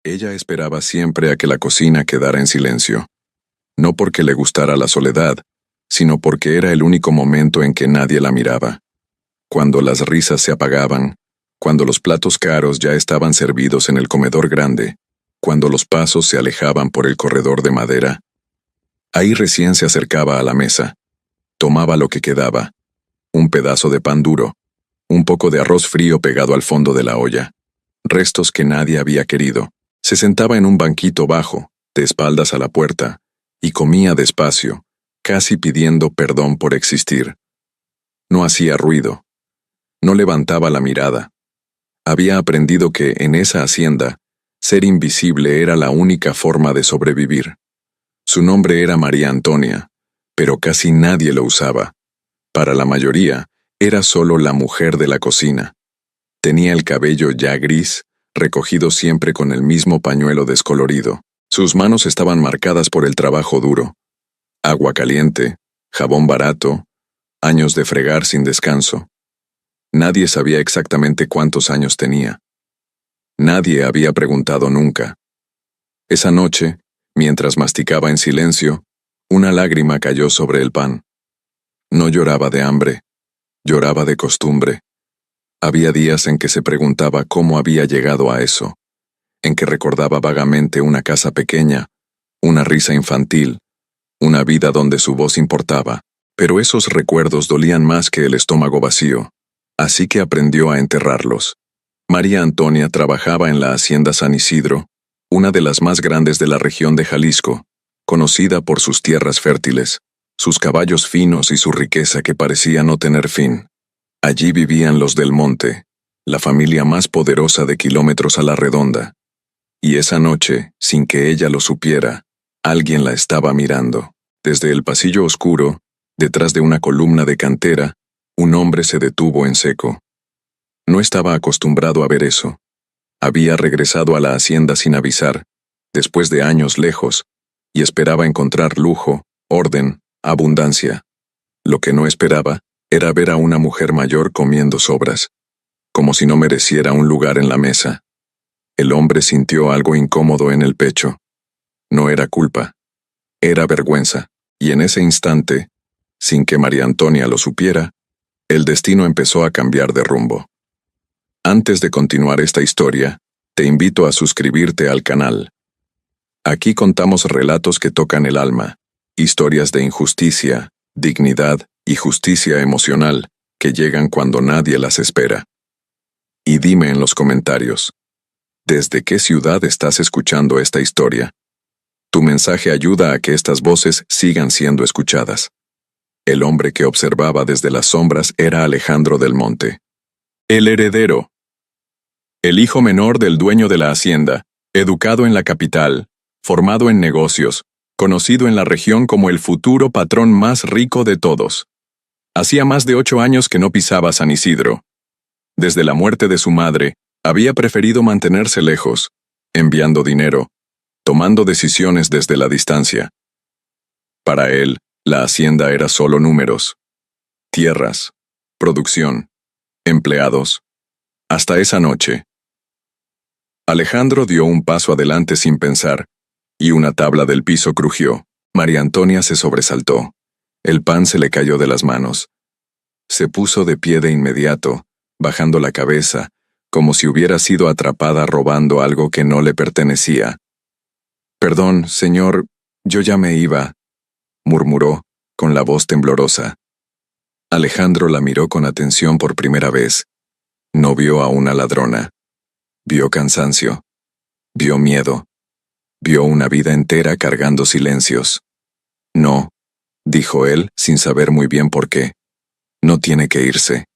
Ella esperaba siempre a que la cocina quedara en silencio, no porque le gustara la soledad, sino porque era el único momento en que nadie la miraba. Cuando las risas se apagaban, cuando los platos caros ya estaban servidos en el comedor grande, cuando los pasos se alejaban por el corredor de madera. Ahí recién se acercaba a la mesa. Tomaba lo que quedaba, un pedazo de pan duro, un poco de arroz frío pegado al fondo de la olla, restos que nadie había querido. Se sentaba en un banquito bajo, de espaldas a la puerta, y comía despacio, casi pidiendo perdón por existir. No hacía ruido. No levantaba la mirada. Había aprendido que, en esa hacienda, ser invisible era la única forma de sobrevivir. Su nombre era María Antonia, pero casi nadie lo usaba. Para la mayoría, era solo la mujer de la cocina. Tenía el cabello ya gris, recogido siempre con el mismo pañuelo descolorido. Sus manos estaban marcadas por el trabajo duro. Agua caliente, jabón barato, años de fregar sin descanso. Nadie sabía exactamente cuántos años tenía. Nadie había preguntado nunca. Esa noche, mientras masticaba en silencio, una lágrima cayó sobre el pan. No lloraba de hambre, lloraba de costumbre. Había días en que se preguntaba cómo había llegado a eso, en que recordaba vagamente una casa pequeña, una risa infantil, una vida donde su voz importaba, pero esos recuerdos dolían más que el estómago vacío, así que aprendió a enterrarlos. María Antonia trabajaba en la hacienda San Isidro, una de las más grandes de la región de Jalisco, conocida por sus tierras fértiles, sus caballos finos y su riqueza que parecía no tener fin. Allí vivían los del Monte, la familia más poderosa de kilómetros a la redonda. Y esa noche, sin que ella lo supiera, alguien la estaba mirando. Desde el pasillo oscuro, detrás de una columna de cantera, un hombre se detuvo en seco. No estaba acostumbrado a ver eso. Había regresado a la hacienda sin avisar, después de años lejos, y esperaba encontrar lujo, orden, abundancia. Lo que no esperaba era ver a una mujer mayor comiendo sobras, como si no mereciera un lugar en la mesa. El hombre sintió algo incómodo en el pecho. No era culpa, era vergüenza, y en ese instante, sin que María Antonia lo supiera, el destino empezó a cambiar de rumbo. Antes de continuar esta historia, te invito a suscribirte al canal. Aquí contamos relatos que tocan el alma, historias de injusticia, dignidad y justicia emocional que llegan cuando nadie las espera. Y dime en los comentarios, ¿desde qué ciudad estás escuchando esta historia? Tu mensaje ayuda a que estas voces sigan siendo escuchadas. El hombre que observaba desde las sombras era Alejandro del Monte. El heredero. El hijo menor del dueño de la hacienda, educado en la capital, formado en negocios, conocido en la región como el futuro patrón más rico de todos. Hacía más de 8 años que no pisaba San Isidro. Desde la muerte de su madre, había preferido mantenerse lejos, enviando dinero, tomando decisiones desde la distancia. Para él, la hacienda era solo números, tierras, producción, empleados. Hasta esa noche. Alejandro dio un paso adelante sin pensar, y una tabla del piso crujió. María Antonia se sobresaltó. El pan se le cayó de las manos. Se puso de pie de inmediato, bajando la cabeza, como si hubiera sido atrapada robando algo que no le pertenecía. «Perdón, señor, yo ya me iba», murmuró, con la voz temblorosa. Alejandro la miró con atención por primera vez. No vio a una ladrona. Vio cansancio. Vio miedo. Vio una vida entera cargando silencios. «No», dijo él, sin saber muy bien por qué. «No tiene que irse».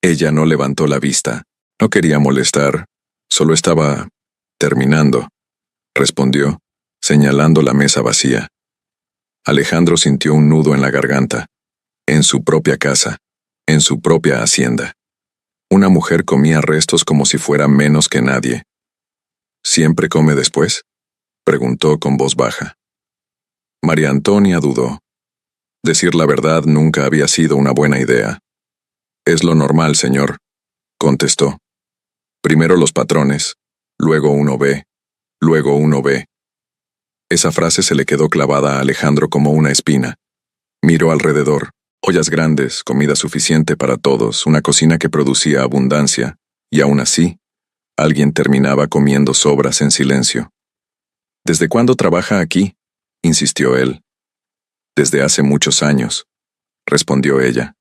Ella no levantó la vista. No quería molestar. Solo estaba terminando, respondió, señalando la mesa vacía. Alejandro sintió un nudo en la garganta. En su propia casa, en su propia hacienda. Una mujer comía restos como si fuera menos que nadie. «¿Siempre come después?», preguntó con voz baja. María Antonia dudó. Decir la verdad nunca había sido una buena idea. «Es lo normal, señor», contestó. «Primero los patrones, luego uno ve, luego uno ve. Esa frase se le quedó clavada a Alejandro como una espina. Miró alrededor, ollas grandes, comida suficiente para todos, una cocina que producía abundancia, y aún así, alguien terminaba comiendo sobras en silencio. ¿Desde cuándo trabaja aquí?, insistió él. Desde hace muchos años, respondió ella.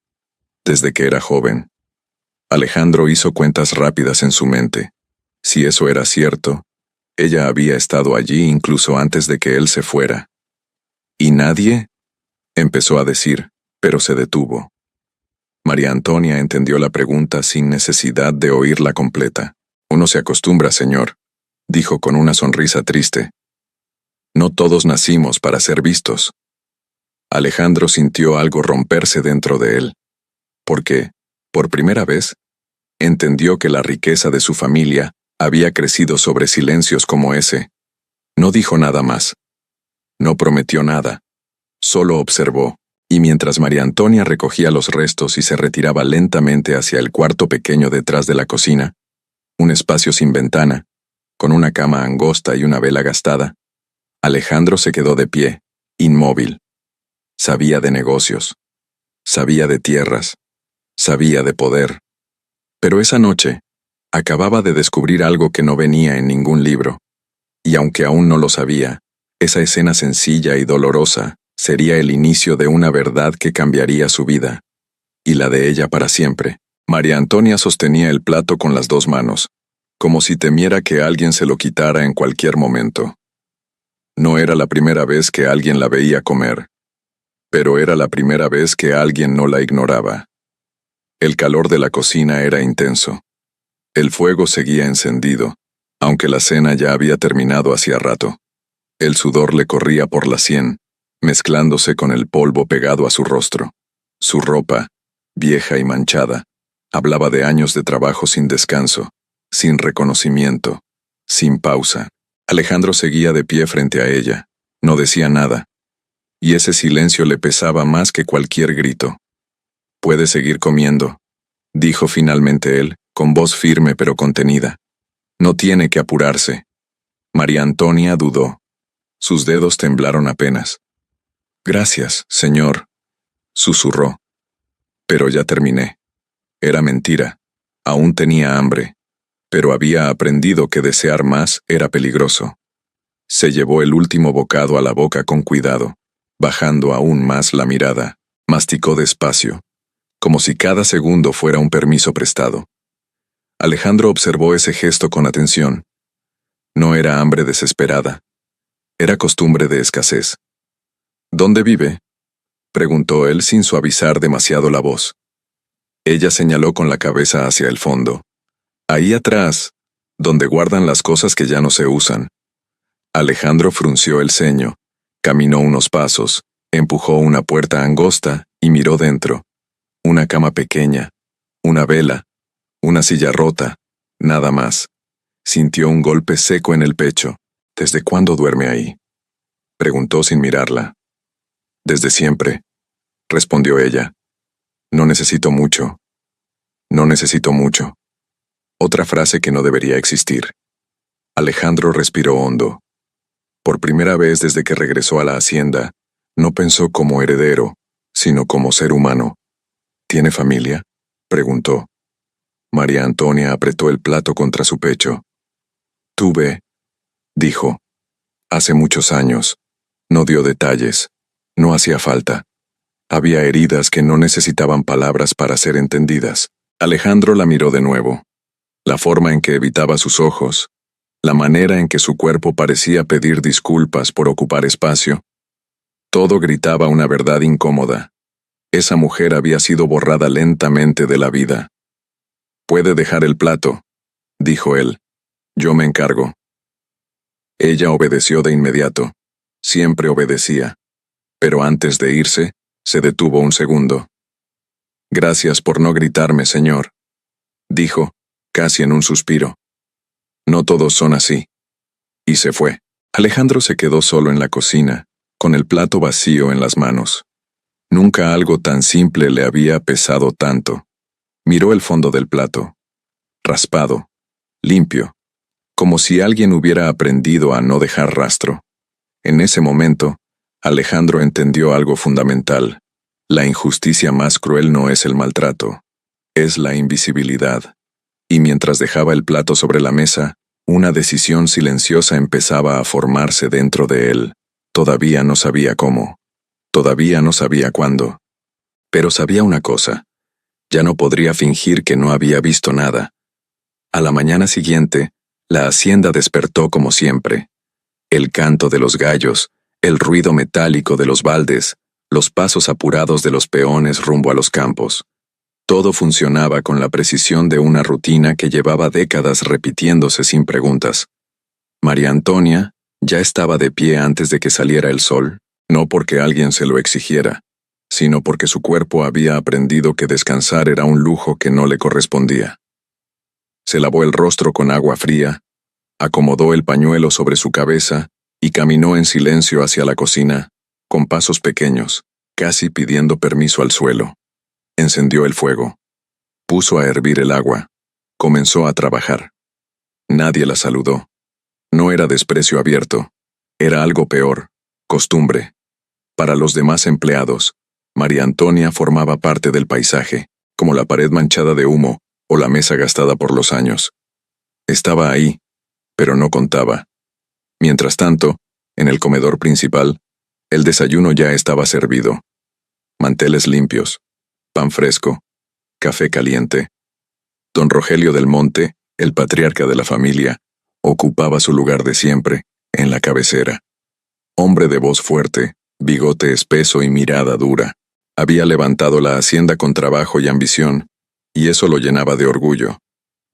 Desde que era joven. Alejandro hizo cuentas rápidas en su mente. Si eso era cierto, ella había estado allí incluso antes de que él se fuera. ¿Y nadie?, empezó a decir, pero se detuvo. María Antonia entendió la pregunta sin necesidad de oírla completa. Uno se acostumbra, señor, dijo con una sonrisa triste. No todos nacimos para ser vistos. Alejandro sintió algo romperse dentro de él, porque, por primera vez, entendió que la riqueza de su familia había crecido sobre silencios como ese. No dijo nada más. No prometió nada. Solo observó, y mientras María Antonia recogía los restos y se retiraba lentamente hacia el cuarto pequeño detrás de la cocina, un espacio sin ventana, con una cama angosta y una vela gastada, Alejandro se quedó de pie, inmóvil. Sabía de negocios. Sabía de tierras. Sabía de poder. Pero esa noche, acababa de descubrir algo que no venía en ningún libro. Y aunque aún no lo sabía, esa escena sencilla y dolorosa sería el inicio de una verdad que cambiaría su vida, y la de ella para siempre. María Antonia sostenía el plato con las dos manos, como si temiera que alguien se lo quitara en cualquier momento. No era la primera vez que alguien la veía comer, pero era la primera vez que alguien no la ignoraba. El calor de la cocina era intenso. El fuego seguía encendido, aunque la cena ya había terminado hacía rato. El sudor le corría por la sien, mezclándose con el polvo pegado a su rostro. Su ropa, vieja y manchada, hablaba de años de trabajo sin descanso, sin reconocimiento, sin pausa. Alejandro seguía de pie frente a ella, no decía nada, y ese silencio le pesaba más que cualquier grito. «Puede seguir comiendo», dijo finalmente él, con voz firme pero contenida. «No tiene que apurarse». María Antonia dudó. Sus dedos temblaron apenas. «Gracias, señor», susurró. «Pero ya terminé». Era mentira. Aún tenía hambre, pero había aprendido que desear más era peligroso. Se llevó el último bocado a la boca con cuidado, bajando aún más la mirada. Masticó despacio, como si cada segundo fuera un permiso prestado. Alejandro observó ese gesto con atención. No era hambre desesperada. Era costumbre de escasez. «¿Dónde vive?», preguntó él sin suavizar demasiado la voz. Ella señaló con la cabeza hacia el fondo. «Ahí atrás, donde guardan las cosas que ya no se usan». Alejandro frunció el ceño, caminó unos pasos, empujó una puerta angosta y miró dentro. Una cama pequeña, una vela, una silla rota, nada más. Sintió un golpe seco en el pecho. «¿Desde cuándo duerme ahí?», preguntó sin mirarla. «Desde siempre», respondió ella. «No necesito mucho. No necesito mucho». Otra frase que no debería existir. Alejandro respiró hondo. Por primera vez desde que regresó a la hacienda, no pensó como heredero, sino como ser humano. «¿Tiene familia?», preguntó. María Antonia apretó el plato contra su pecho. «Tuve», dijo. «Hace muchos años». No dio detalles. No hacía falta. Había heridas que no necesitaban palabras para ser entendidas. Alejandro la miró de nuevo. La forma en que evitaba sus ojos, la manera en que su cuerpo parecía pedir disculpas por ocupar espacio, todo gritaba una verdad incómoda. Esa mujer había sido borrada lentamente de la vida. «Puede dejar el plato», dijo él. «Yo me encargo». Ella obedeció de inmediato. Siempre obedecía. Pero antes de irse, se detuvo un segundo. «Gracias por no gritarme, señor», dijo, casi en un suspiro. «No todos son así». Y se fue. Alejandro se quedó solo en la cocina, con el plato vacío en las manos. Nunca algo tan simple le había pesado tanto. Miró el fondo del plato. Raspado, limpio, como si alguien hubiera aprendido a no dejar rastro. En ese momento, Alejandro entendió algo fundamental. La injusticia más cruel no es el maltrato, es la invisibilidad. Y mientras dejaba el plato sobre la mesa, una decisión silenciosa empezaba a formarse dentro de él. Todavía no sabía cómo. Todavía no sabía cuándo. Pero sabía una cosa. Ya no podría fingir que no había visto nada. A la mañana siguiente, la hacienda despertó como siempre. El canto de los gallos, el ruido metálico de los baldes, los pasos apurados de los peones rumbo a los campos. Todo funcionaba con la precisión de una rutina que llevaba décadas repitiéndose sin preguntas. María Antonia ya estaba de pie antes de que saliera el sol, no porque alguien se lo exigiera, sino porque su cuerpo había aprendido que descansar era un lujo que no le correspondía. Se lavó el rostro con agua fría, acomodó el pañuelo sobre su cabeza y caminó en silencio hacia la cocina, con pasos pequeños, casi pidiendo permiso al suelo. Encendió el fuego. Puso a hervir el agua. Comenzó a trabajar. Nadie la saludó. No era desprecio abierto. Era algo peor, costumbre. Para los demás empleados, María Antonia formaba parte del paisaje, como la pared manchada de humo o la mesa gastada por los años. Estaba ahí, pero no contaba. Mientras tanto, en el comedor principal, el desayuno ya estaba servido. Manteles limpios, pan fresco, café caliente. Don Rogelio del Monte, el patriarca de la familia, ocupaba su lugar de siempre, en la cabecera. Hombre de voz fuerte, bigote espeso y mirada dura. Había levantado la hacienda con trabajo y ambición, y eso lo llenaba de orgullo,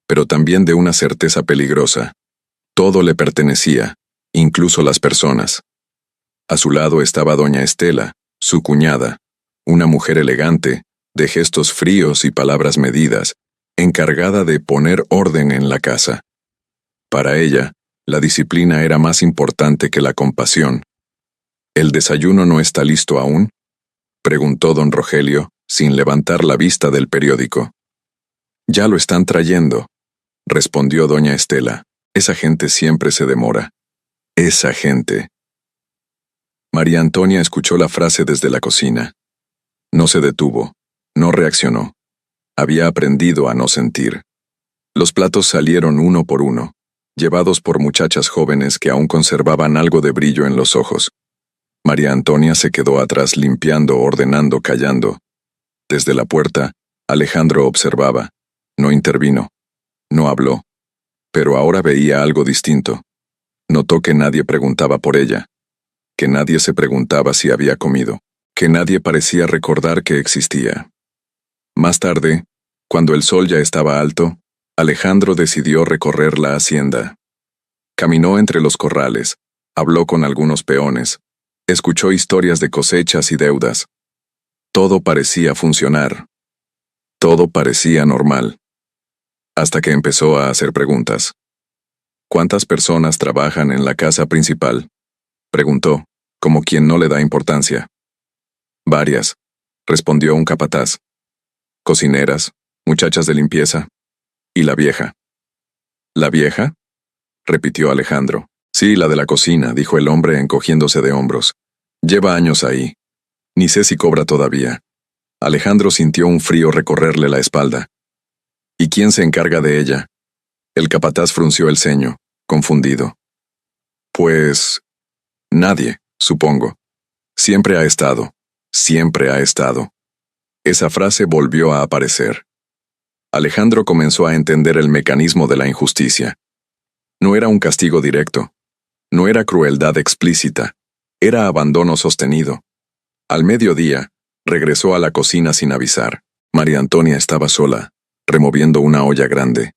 pero también de una certeza peligrosa. Todo le pertenecía, incluso las personas. A su lado estaba doña Estela, su cuñada, una mujer elegante, de gestos fríos y palabras medidas, encargada de poner orden en la casa. Para ella, la disciplina era más importante que la compasión. ¿El desayuno no está listo aún?, preguntó don Rogelio, sin levantar la vista del periódico. Ya lo están trayendo, respondió doña Estela. Esa gente siempre se demora. Esa gente. María Antonia escuchó la frase desde la cocina. No se detuvo, no reaccionó. Había aprendido a no sentir. Los platos salieron uno por uno, llevados por muchachas jóvenes que aún conservaban algo de brillo en los ojos. María Antonia se quedó atrás limpiando, ordenando, callando. Desde la puerta, Alejandro observaba. No intervino. No habló. Pero ahora veía algo distinto. Notó que nadie preguntaba por ella. Que nadie se preguntaba si había comido. Que nadie parecía recordar que existía. Más tarde, cuando el sol ya estaba alto, Alejandro decidió recorrer la hacienda. Caminó entre los corrales, habló con algunos peones, escuchó historias de cosechas y deudas. Todo parecía funcionar. Todo parecía normal. Hasta que empezó a hacer preguntas. ¿Cuántas personas trabajan en la casa principal?, preguntó, como quien no le da importancia. Varias, respondió un capataz. Cocineras, muchachas de limpieza. ¿Y la vieja? ¿La vieja?, repitió Alejandro. Sí, la de la cocina, dijo el hombre encogiéndose de hombros. Lleva años ahí. Ni sé si cobra todavía. Alejandro sintió un frío recorrerle la espalda. ¿Y quién se encarga de ella? El capataz frunció el ceño, confundido. Pues... nadie, supongo. Siempre ha estado. Siempre ha estado. Esa frase volvió a aparecer. Alejandro comenzó a entender el mecanismo de la injusticia. No era un castigo directo. No era crueldad explícita. Era abandono sostenido. Al mediodía, regresó a la cocina sin avisar. María Antonia estaba sola, removiendo una olla grande.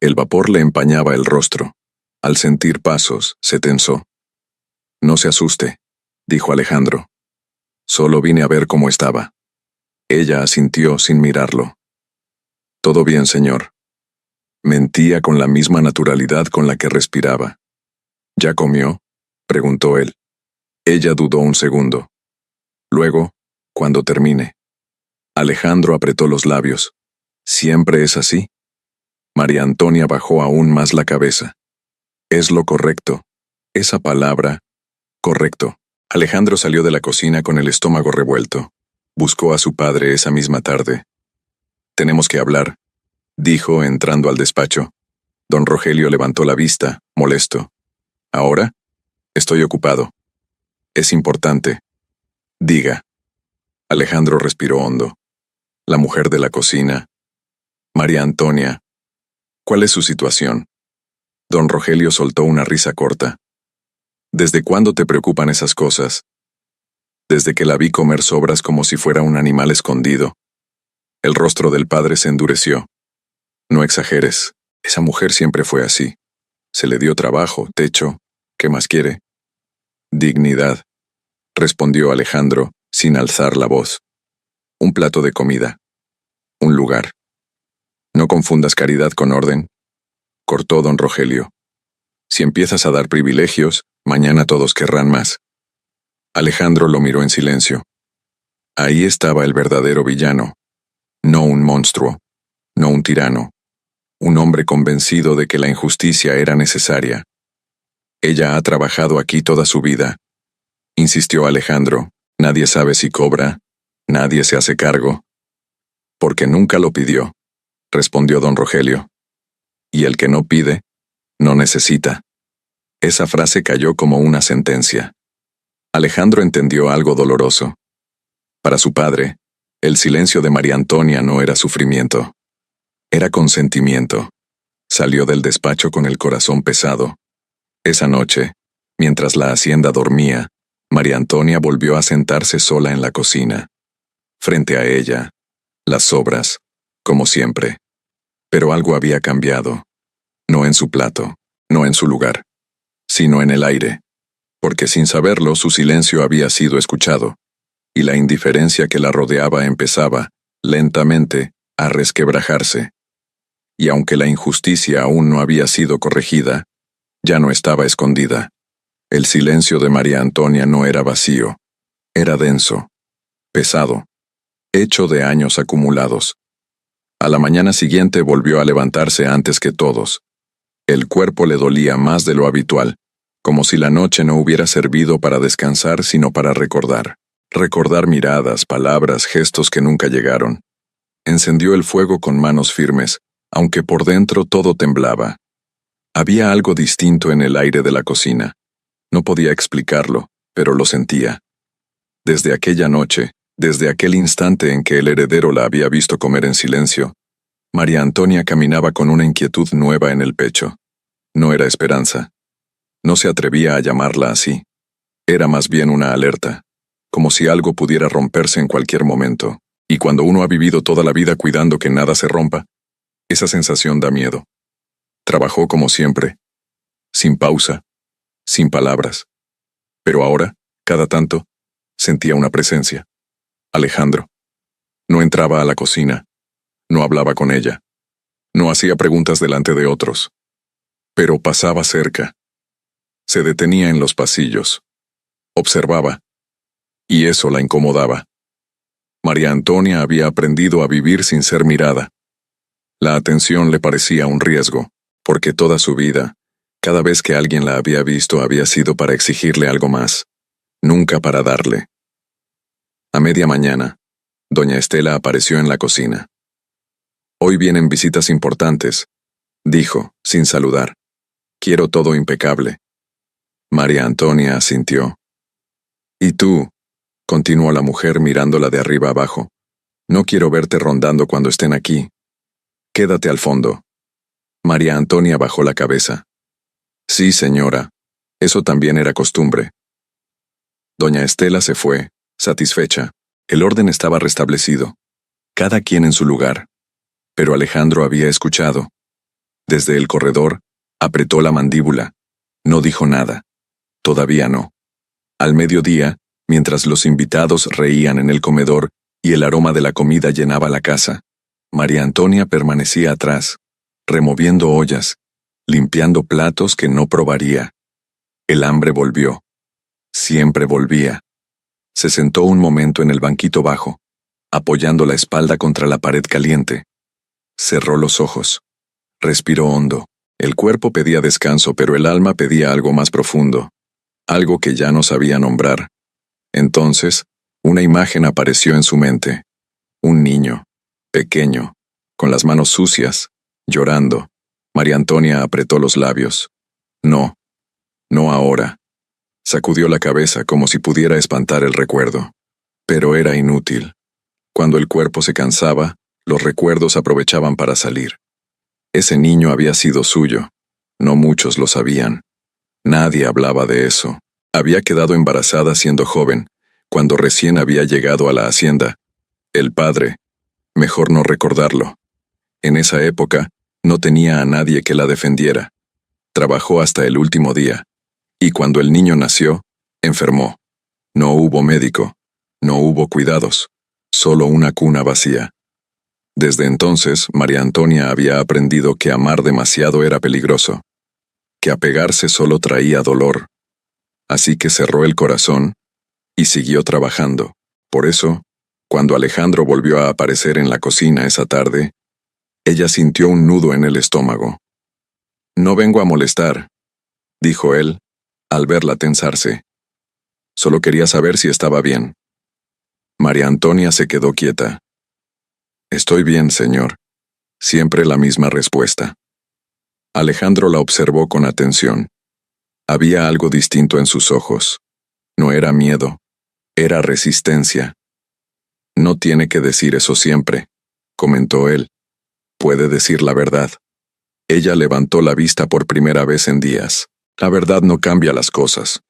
El vapor le empañaba el rostro. Al sentir pasos, se tensó. No se asuste, dijo Alejandro. Solo vine a ver cómo estaba. Ella asintió sin mirarlo. Todo bien, señor. Mentía con la misma naturalidad con la que respiraba. ¿Ya comió?, preguntó él. Ella dudó un segundo. Luego, cuando termine. Alejandro apretó los labios. ¿Siempre es así? María Antonia bajó aún más la cabeza. Es lo correcto. Esa palabra, correcto. Alejandro salió de la cocina con el estómago revuelto. Buscó a su padre esa misma tarde. Tenemos que hablar, dijo entrando al despacho. Don Rogelio levantó la vista, molesto. ¿Ahora? Estoy ocupado. Es importante. Diga. Alejandro respiró hondo. La mujer de la cocina. María Antonia. ¿Cuál es su situación? Don Rogelio soltó una risa corta. ¿Desde cuándo te preocupan esas cosas? Desde que la vi comer sobras como si fuera un animal escondido. El rostro del padre se endureció. No exageres, esa mujer siempre fue así. Se le dio trabajo, techo, ¿qué más quiere? Dignidad, respondió Alejandro, sin alzar la voz. Un plato de comida. Un lugar. No confundas caridad con orden, cortó don Rogelio. Si empiezas a dar privilegios, mañana todos querrán más. Alejandro lo miró en silencio. Ahí estaba el verdadero villano. No un monstruo, no un tirano. Un hombre convencido de que la injusticia era necesaria. Ella ha trabajado aquí toda su vida, insistió Alejandro. Nadie sabe si cobra, nadie se hace cargo. Porque nunca lo pidió, respondió don Rogelio. Y el que no pide, no necesita. Esa frase cayó como una sentencia. Alejandro entendió algo doloroso. Para su padre, el silencio de María Antonia no era sufrimiento. Era consentimiento. Salió del despacho con el corazón pesado. Esa noche, mientras la hacienda dormía, María Antonia volvió a sentarse sola en la cocina. Frente a ella, las sobras, como siempre. Pero algo había cambiado. No en su plato, no en su lugar, sino en el aire. Porque sin saberlo su silencio había sido escuchado, y la indiferencia que la rodeaba empezaba, lentamente, a resquebrajarse. Y aunque la injusticia aún no había sido corregida, ya no estaba escondida. El silencio de María Antonia no era vacío, era denso, pesado, hecho de años acumulados. A la mañana siguiente volvió a levantarse antes que todos. El cuerpo le dolía más de lo habitual, como si la noche no hubiera servido para descansar sino para recordar. Recordar miradas, palabras, gestos que nunca llegaron. Encendió el fuego con manos firmes, aunque por dentro todo temblaba. Había algo distinto en el aire de la cocina. No podía explicarlo, pero lo sentía. Desde aquella noche, desde aquel instante en que el heredero la había visto comer en silencio, María Antonia caminaba con una inquietud nueva en el pecho. No era esperanza. No se atrevía a llamarla así. Era más bien una alerta, como si algo pudiera romperse en cualquier momento. Y cuando uno ha vivido toda la vida cuidando que nada se rompa, esa sensación da miedo. Trabajó como siempre, sin pausa, sin palabras. Pero ahora, cada tanto, sentía una presencia. Alejandro. No entraba a la cocina. No hablaba con ella. No hacía preguntas delante de otros. Pero pasaba cerca. Se detenía en los pasillos. Observaba. Y eso la incomodaba. María Antonia había aprendido a vivir sin ser mirada. La atención le parecía un riesgo, porque toda su vida, cada vez que alguien la había visto había sido para exigirle algo más, nunca para darle. A media mañana, doña Estela apareció en la cocina. Hoy vienen visitas importantes, dijo, sin saludar. Quiero todo impecable. María Antonia asintió. ¿Y tú? Continuó la mujer mirándola de arriba abajo. No quiero verte rondando cuando estén aquí. Quédate al fondo. María Antonia bajó la cabeza. Sí, señora. Eso también era costumbre. Doña Estela se fue, satisfecha. El orden estaba restablecido. Cada quien en su lugar. Pero Alejandro había escuchado. Desde el corredor, apretó la mandíbula. No dijo nada. Todavía no. Al mediodía, mientras los invitados reían en el comedor y el aroma de la comida llenaba la casa, María Antonia permanecía atrás, removiendo ollas, limpiando platos que no probaría. El hambre volvió. Siempre volvía. Se sentó un momento en el banquito bajo, apoyando la espalda contra la pared caliente. Cerró los ojos. Respiró hondo. El cuerpo pedía descanso, pero el alma pedía algo más profundo, algo que ya no sabía nombrar. Entonces, una imagen apareció en su mente. Un niño, pequeño, con las manos sucias, llorando. María Antonia apretó los labios. No, no ahora. Sacudió la cabeza como si pudiera espantar el recuerdo. Pero era inútil. Cuando el cuerpo se cansaba, los recuerdos aprovechaban para salir. Ese niño había sido suyo. No muchos lo sabían. Nadie hablaba de eso. Había quedado embarazada siendo joven, cuando recién había llegado a la hacienda. El padre, mejor no recordarlo. En esa época, no tenía a nadie que la defendiera. Trabajó hasta el último día. Y cuando el niño nació, enfermó. No hubo médico. No hubo cuidados. Solo una cuna vacía. Desde entonces, María Antonia había aprendido que amar demasiado era peligroso, que apegarse solo traía dolor. Así que cerró el corazón y siguió trabajando. Por eso, cuando Alejandro volvió a aparecer en la cocina esa tarde, ella sintió un nudo en el estómago. «No vengo a molestar», dijo él, al verla tensarse. «Solo quería saber si estaba bien». María Antonia se quedó quieta. «Estoy bien, señor». Siempre la misma respuesta. Alejandro la observó con atención. Había algo distinto en sus ojos. No era miedo, era resistencia. «No tiene que decir eso siempre», comentó él. «Puede decir la verdad». Ella levantó la vista por primera vez en días. «La verdad no cambia las cosas»,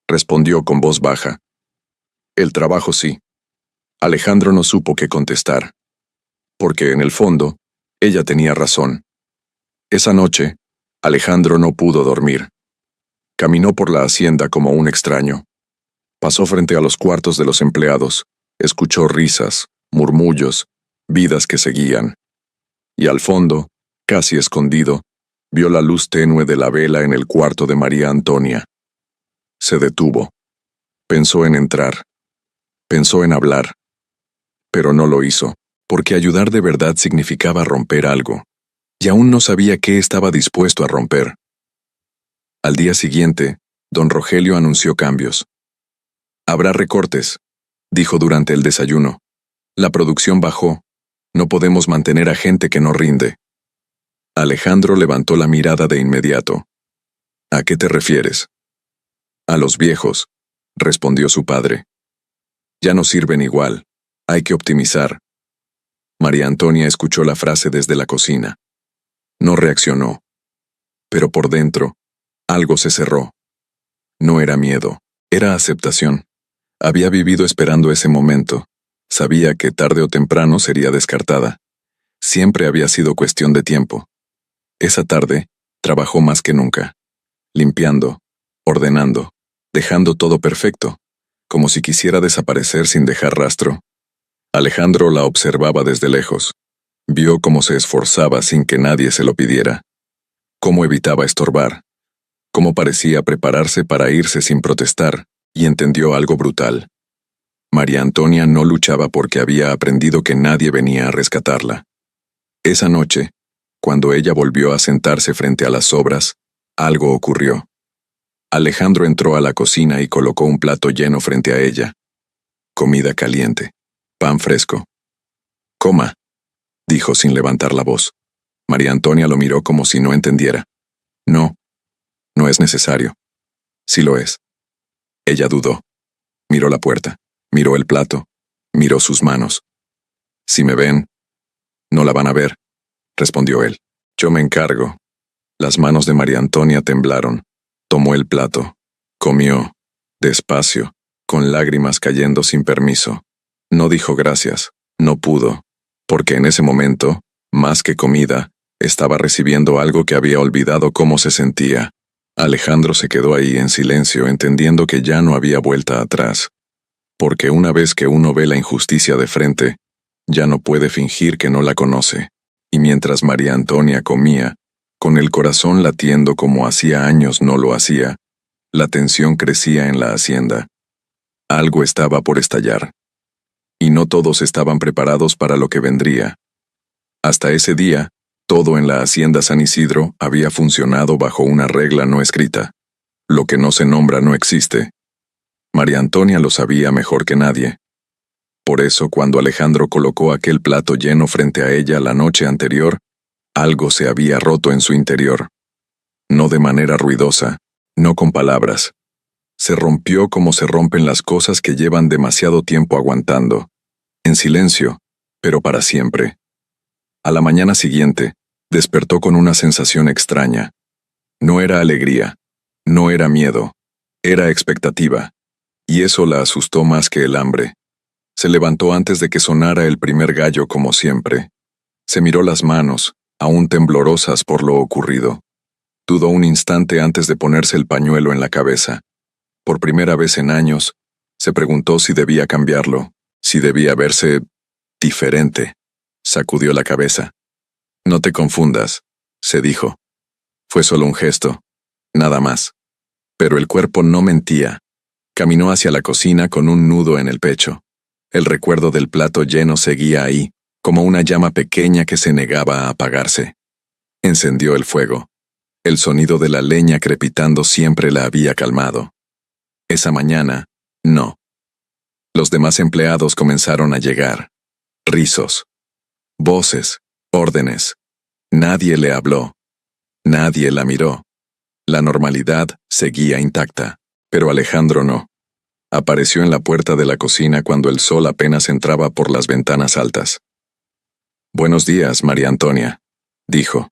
respondió con voz baja. «El trabajo sí». Alejandro no supo qué contestar, porque en el fondo, ella tenía razón. Esa noche, Alejandro no pudo dormir. Caminó por la hacienda como un extraño. Pasó frente a los cuartos de los empleados, escuchó risas, murmullos, vidas que seguían. Y al fondo, casi escondido, vio la luz tenue de la vela en el cuarto de María Antonia. Se detuvo. Pensó en entrar. Pensó en hablar. Pero no lo hizo, porque ayudar de verdad significaba romper algo, y aún no sabía qué estaba dispuesto a romper. Al día siguiente, don Rogelio anunció cambios. «Habrá recortes», dijo durante el desayuno. «La producción bajó. No podemos mantener a gente que no rinde». Alejandro levantó la mirada de inmediato. «¿A qué te refieres?» «A los viejos», respondió su padre. «Ya no sirven igual. Hay que optimizar». María Antonia escuchó la frase desde la cocina. No reaccionó. Pero por dentro, algo se cerró. No era miedo, era aceptación. Había vivido esperando ese momento. Sabía que tarde o temprano sería descartada. Siempre había sido cuestión de tiempo. Esa tarde, trabajó más que nunca. Limpiando, ordenando, dejando todo perfecto, como si quisiera desaparecer sin dejar rastro. Alejandro la observaba desde lejos. Vio cómo se esforzaba sin que nadie se lo pidiera. Cómo evitaba estorbar. Cómo parecía prepararse para irse sin protestar, y entendió algo brutal. María Antonia no luchaba porque había aprendido que nadie venía a rescatarla. Esa noche, cuando ella volvió a sentarse frente a las sobras, algo ocurrió. Alejandro entró a la cocina y colocó un plato lleno frente a ella. Comida caliente. Pan fresco. «Coma», dijo sin levantar la voz. María Antonia lo miró como si no entendiera. «No, no es necesario». «Sí lo es». Ella dudó. Miró la puerta, miró el plato, miró sus manos. «Si me ven, no la van a ver», respondió él. «Yo me encargo». Las manos de María Antonia temblaron. Tomó el plato. Comió, despacio, con lágrimas cayendo sin permiso. No dijo gracias, no pudo, porque en ese momento, más que comida, estaba recibiendo algo que había olvidado cómo se sentía. Alejandro se quedó ahí en silencio, entendiendo que ya no había vuelta atrás. Porque una vez que uno ve la injusticia de frente, ya no puede fingir que no la conoce. Y mientras María Antonia comía, con el corazón latiendo como hacía años no lo hacía, la tensión crecía en la hacienda. Algo estaba por estallar. Y no todos estaban preparados para lo que vendría. Hasta ese día, Todo en la hacienda San Isidro había funcionado bajo una regla no escrita. Lo que no se nombra no existe. María Antonia lo sabía mejor que nadie. Por eso, cuando Alejandro colocó aquel plato lleno frente a ella la noche anterior, algo se había roto en su interior. No de manera ruidosa, no con palabras. Se rompió como se rompen las cosas que llevan demasiado tiempo aguantando, en silencio, pero para siempre. A la mañana siguiente, despertó con una sensación extraña. No era alegría, no era miedo, era expectativa, y eso la asustó más que el hambre. Se levantó antes de que sonara el primer gallo como siempre. Se miró las manos, aún temblorosas por lo ocurrido. Dudó un instante antes de ponerse el pañuelo en la cabeza. Por primera vez en años, se preguntó si debía cambiarlo, si debía verse diferente. Sacudió la cabeza. No te confundas, se dijo. Fue solo un gesto, nada más. Pero el cuerpo no mentía. Caminó hacia la cocina con un nudo en el pecho. El recuerdo del plato lleno seguía ahí, como una llama pequeña que se negaba a apagarse. Encendió el fuego. El sonido de la leña crepitando siempre la había calmado. Esa mañana, no. Los demás empleados comenzaron a llegar. Rizos. Voces. Órdenes. Nadie le habló. Nadie la miró. La normalidad seguía intacta, pero Alejandro no. Apareció en la puerta de la cocina cuando el sol apenas entraba por las ventanas altas. «Buenos días, María Antonia», dijo.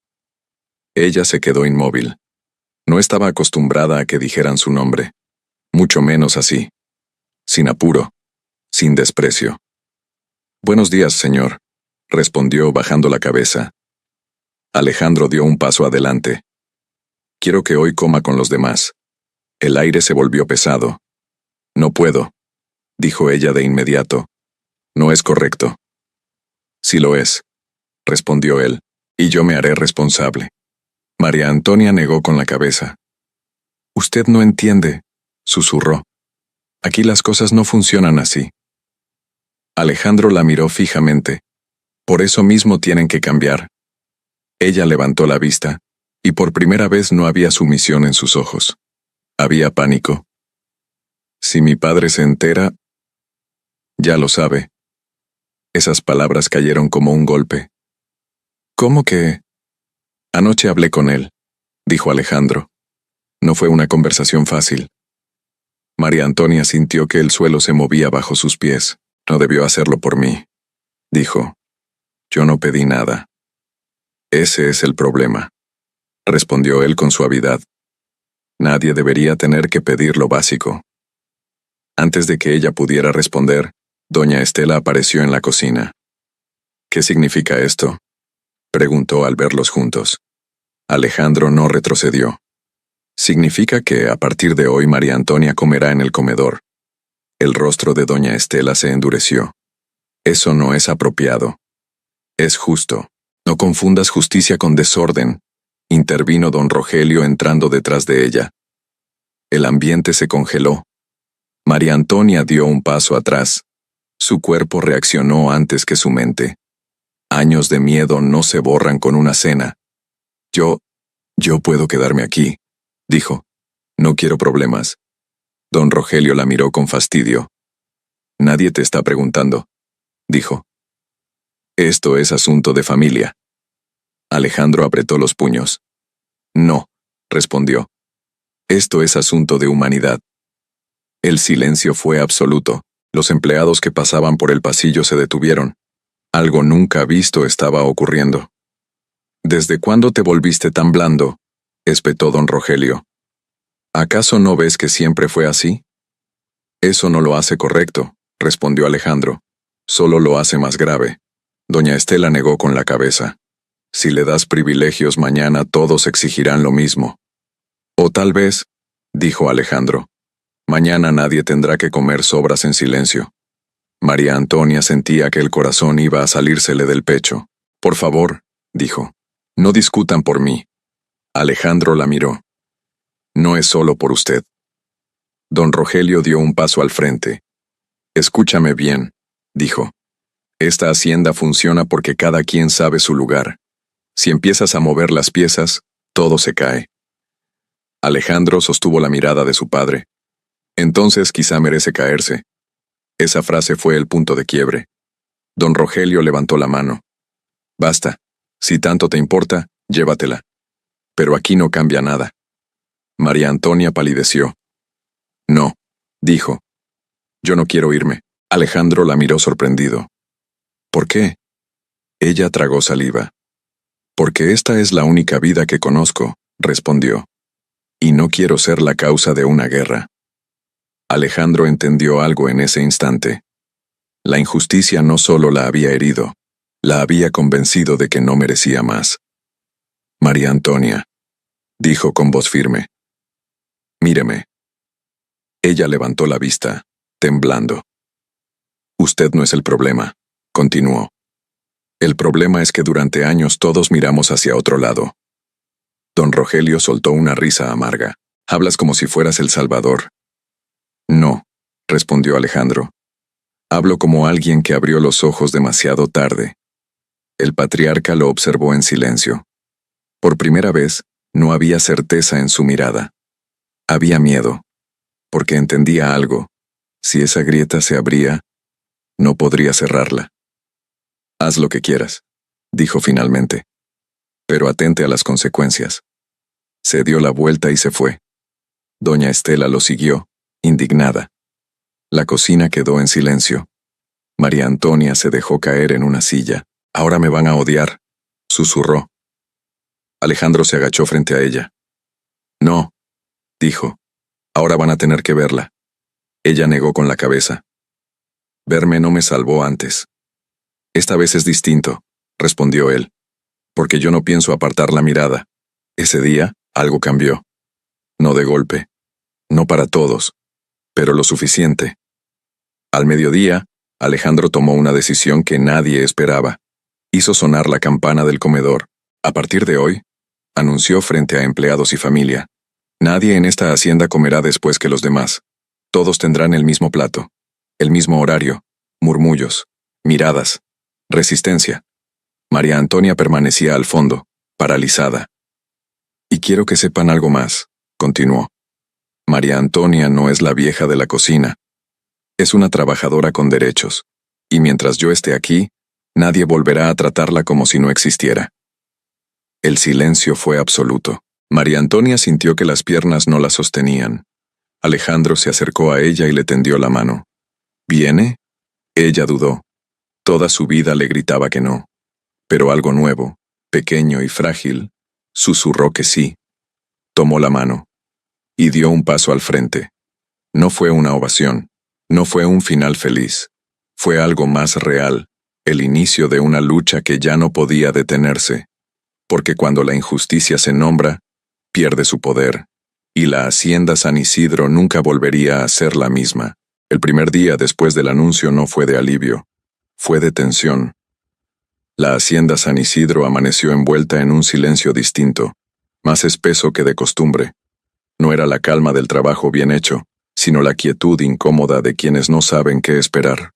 Ella se quedó inmóvil. No estaba acostumbrada a que dijeran su nombre, mucho menos así. Sin apuro, sin desprecio. «Buenos días, señor», respondió bajando la cabeza. Alejandro dio un paso adelante. «Quiero que hoy coma con los demás». El aire se volvió pesado. «No puedo», dijo ella de inmediato. «No es correcto». «Sí lo es», respondió él, «y yo me haré responsable». María Antonia negó con la cabeza. «Usted no entiende», susurró. «Aquí las cosas no funcionan así». Alejandro la miró fijamente. «Por eso mismo tienen que cambiar». Ella levantó la vista, y por primera vez no había sumisión en sus ojos. Había pánico. «Si mi padre se entera...» «Ya lo sabe». Esas palabras cayeron como un golpe. «¿Cómo que...?» «Anoche hablé con él», dijo Alejandro. No fue una conversación fácil. María Antonia sintió que el suelo se movía bajo sus pies. «No debió hacerlo por mí», dijo. «Yo no pedí nada». «Ese es el problema», respondió él con suavidad. «Nadie debería tener que pedir lo básico». Antes de que ella pudiera responder, doña Estela apareció en la cocina. «¿Qué significa esto?», preguntó al verlos juntos. Alejandro no retrocedió. «Significa que a partir de hoy María Antonia comerá en el comedor». El rostro de doña Estela se endureció. «Eso no es apropiado. Es justo. No confundas justicia con desorden», intervino don Rogelio entrando detrás de ella. El ambiente se congeló. María Antonia dio un paso atrás. Su cuerpo reaccionó antes que su mente. Años de miedo no se borran con una cena. Yo puedo quedarme aquí», dijo. «No quiero problemas». Don Rogelio la miró con fastidio. «Nadie te está preguntando», dijo. «Esto es asunto de familia». Alejandro apretó los puños. «No», respondió. «Esto es asunto de humanidad». El silencio fue absoluto. Los empleados que pasaban por el pasillo se detuvieron. Algo nunca visto estaba ocurriendo. «¿Desde cuándo te volviste tan blando?», espetó don Rogelio. «¿Acaso no ves que siempre fue así?». «Eso no lo hace correcto», respondió Alejandro. «Solo lo hace más grave». Doña Estela negó con la cabeza. «Si le das privilegios mañana todos exigirán lo mismo». «O tal vez», dijo Alejandro, «mañana nadie tendrá que comer sobras en silencio». María Antonia sentía que el corazón iba a salírsele del pecho. «Por favor», dijo, «no discutan por mí». Alejandro la miró. «No es solo por usted». Don Rogelio dio un paso al frente. «Escúchame bien», dijo. «Esta hacienda funciona porque cada quien sabe su lugar. Si empiezas a mover las piezas, todo se cae. Alejandro sostuvo la mirada de su padre. Entonces quizá merece caerse. Esa frase fue el punto de quiebre. Don Rogelio levantó la mano. Basta. Si tanto te importa, llévatela. Pero aquí no cambia nada. María Antonia palideció. No, dijo. Yo no quiero irme. Alejandro la miró sorprendido. ¿Por qué? Ella tragó saliva. Porque esta es la única vida que conozco, respondió. Y no quiero ser la causa de una guerra. Alejandro entendió algo en ese instante. La injusticia no solo la había herido, la había convencido de que no merecía más. María Antonia, dijo con voz firme. Míreme. Ella levantó la vista, temblando. Usted no es el problema, continuó. El problema es que durante años todos miramos hacia otro lado. Don Rogelio soltó una risa amarga. Hablas como si fueras el Salvador. No, respondió Alejandro. Hablo como alguien que abrió los ojos demasiado tarde. El patriarca lo observó en silencio. Por primera vez, no había certeza en su mirada. Había miedo, porque entendía algo. Si esa grieta se abría, no podría cerrarla. Haz lo que quieras, dijo finalmente. Pero atente a las consecuencias. Se dio la vuelta y se fue. Doña Estela lo siguió, indignada. La cocina quedó en silencio. María Antonia se dejó caer en una silla. Ahora me van a odiar, susurró. Alejandro se agachó frente a ella. No, dijo. Ahora van a tener que verla. Ella negó con la cabeza. Verme no me salvó antes. Esta vez es distinto, respondió él. Porque yo no pienso apartar la mirada. Ese día, algo cambió. No de golpe. No para todos. Pero lo suficiente. Al mediodía, Alejandro tomó una decisión que nadie esperaba. Hizo sonar la campana del comedor. A partir de hoy, anunció frente a empleados y familia. Nadie en esta hacienda comerá después que los demás. Todos tendrán el mismo plato, el mismo horario, murmullos, miradas, resistencia. María Antonia permanecía al fondo, paralizada. Y quiero que sepan algo más, continuó. María Antonia no es la vieja de la cocina. Es una trabajadora con derechos. Y mientras yo esté aquí, nadie volverá a tratarla como si no existiera. El silencio fue absoluto. María Antonia sintió que las piernas no la sostenían. Alejandro se acercó a ella y le tendió la mano. ¿Viene? Ella dudó. Toda su vida le gritaba que no. Pero algo nuevo, pequeño y frágil, susurró que sí. Tomó la mano. Y dio un paso al frente. No fue una ovación. No fue un final feliz. Fue algo más real, el inicio de una lucha que ya no podía detenerse. Porque cuando la injusticia se nombra, pierde su poder, y la hacienda San Isidro nunca volvería a ser la misma. El primer día después del anuncio no fue de alivio, fue de tensión. La hacienda San Isidro amaneció envuelta en un silencio distinto, más espeso que de costumbre. No era la calma del trabajo bien hecho, sino la quietud incómoda de quienes no saben qué esperar.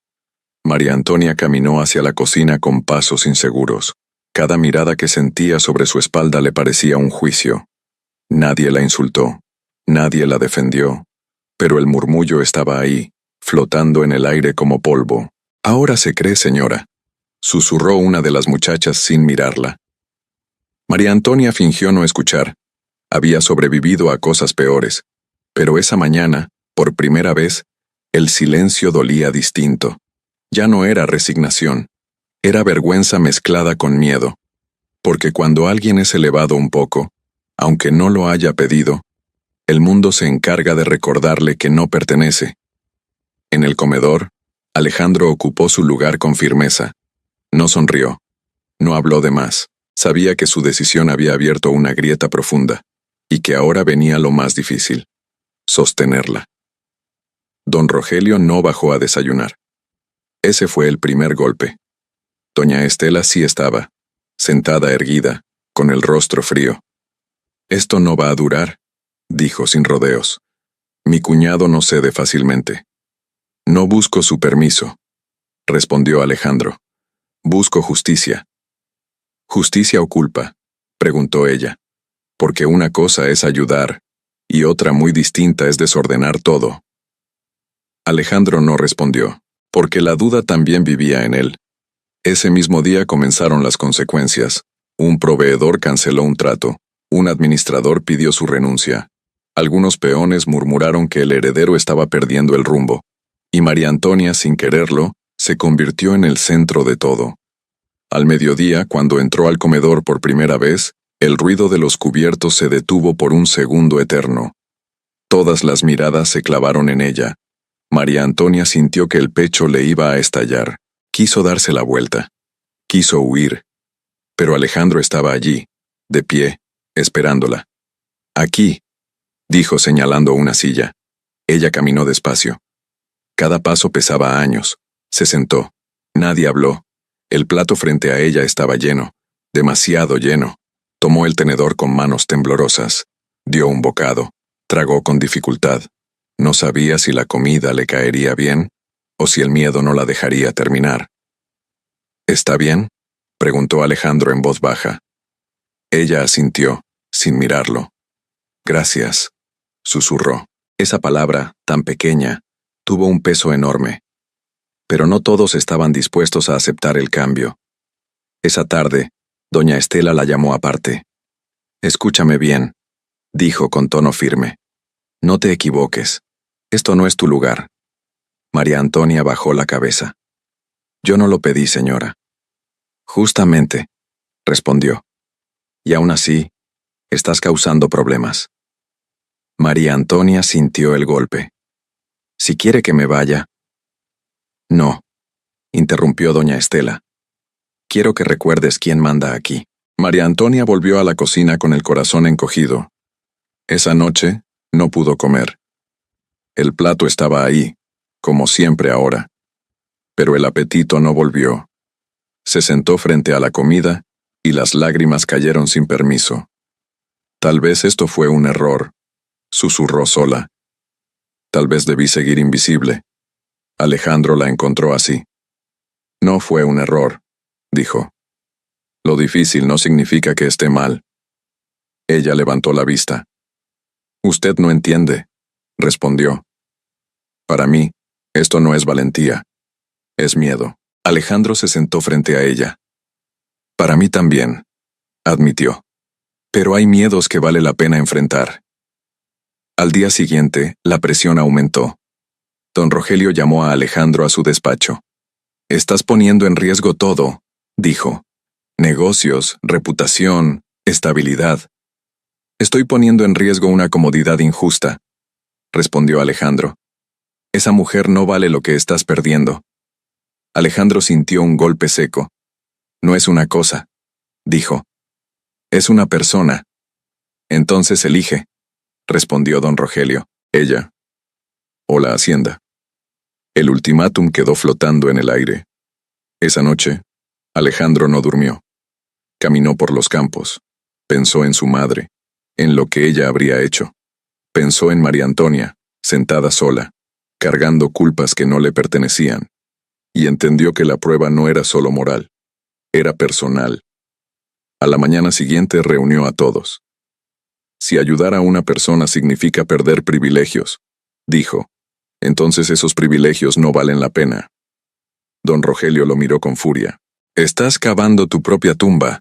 María Antonia caminó hacia la cocina con pasos inseguros. Cada mirada que sentía sobre su espalda le parecía un juicio. Nadie la insultó, nadie la defendió, pero el murmullo estaba ahí, flotando en el aire como polvo. «Ahora se cree, señora», susurró una de las muchachas sin mirarla. María Antonia fingió no escuchar. Había sobrevivido a cosas peores, pero esa mañana, por primera vez, el silencio dolía distinto. Ya no era resignación, era vergüenza mezclada con miedo, porque cuando alguien es elevado un poco, aunque no lo haya pedido, el mundo se encarga de recordarle que no pertenece. En el comedor, Alejandro ocupó su lugar con firmeza. No sonrió. No habló de más. Sabía que su decisión había abierto una grieta profunda, y que ahora venía lo más difícil: sostenerla. Don Rogelio no bajó a desayunar. Ese fue el primer golpe. Doña Estela sí estaba, sentada erguida, con el rostro frío. «Esto no va a durar», dijo sin rodeos. «Mi cuñado no cede fácilmente». «No busco su permiso», respondió Alejandro. «Busco justicia». ¿Justicia o culpa?, preguntó ella. Porque una cosa es ayudar, y otra muy distinta es desordenar todo. Alejandro no respondió, porque la duda también vivía en él. Ese mismo día comenzaron las consecuencias. Un proveedor canceló un trato, un administrador pidió su renuncia. Algunos peones murmuraron que el heredero estaba perdiendo el rumbo, y María Antonia, sin quererlo, se convirtió en el centro de todo. Al mediodía, cuando entró al comedor por primera vez, el ruido de los cubiertos se detuvo por un segundo eterno. Todas las miradas se clavaron en ella. María Antonia sintió que el pecho le iba a estallar. Quiso darse la vuelta. Quiso huir. Pero Alejandro estaba allí, de pie, esperándola. «Aquí», dijo señalando una silla. Ella caminó despacio. Cada paso pesaba años. Se sentó. Nadie habló. El plato frente a ella estaba lleno, demasiado lleno. Tomó el tenedor con manos temblorosas. Dio un bocado. Tragó con dificultad. No sabía si la comida le caería bien o si el miedo no la dejaría terminar. «¿Está bien?», preguntó Alejandro en voz baja. Ella asintió, sin mirarlo. «Gracias», susurró. Esa palabra, tan pequeña, tuvo un peso enorme. Pero no todos estaban dispuestos a aceptar el cambio. Esa tarde, doña Estela la llamó aparte. «Escúchame bien», dijo con tono firme. «No te equivoques. Esto no es tu lugar». María Antonia bajó la cabeza. «Yo no lo pedí, señora». «Justamente», respondió. «Y aún así, estás causando problemas». María Antonia sintió el golpe. «Si quiere que me vaya». «No», interrumpió doña Estela. «Quiero que recuerdes quién manda aquí». María Antonia volvió a la cocina con el corazón encogido. Esa noche no pudo comer. El plato estaba ahí, como siempre ahora. Pero el apetito no volvió. Se sentó frente a la comida y las lágrimas cayeron sin permiso. «Tal vez esto fue un error», susurró sola. «Tal vez debí seguir invisible». Alejandro la encontró así. «No fue un error», dijo. «Lo difícil no significa que esté mal». Ella levantó la vista. «Usted no entiende», respondió. «Para mí, esto no es valentía. Es miedo». Alejandro se sentó frente a ella. «Para mí también», admitió. «Pero hay miedos que vale la pena enfrentar». Al día siguiente, la presión aumentó. Don Rogelio llamó a Alejandro a su despacho. «Estás poniendo en riesgo todo», dijo. «Negocios, reputación, estabilidad». «Estoy poniendo en riesgo una comodidad injusta», respondió Alejandro. «Esa mujer no vale lo que estás perdiendo». Alejandro sintió un golpe seco. «No es una cosa», dijo. «Es una persona». «Entonces elige», respondió don Rogelio. «Ella o la hacienda». El ultimátum quedó flotando en el aire. Esa noche, Alejandro no durmió. Caminó por los campos. Pensó en su madre, en lo que ella habría hecho. Pensó en María Antonia, sentada sola, cargando culpas que no le pertenecían. Y entendió que la prueba no era solo moral, era personal. A la mañana siguiente reunió a todos. «Si ayudar a una persona significa perder privilegios», dijo, «entonces esos privilegios no valen la pena». Don Rogelio lo miró con furia. «Estás cavando tu propia tumba».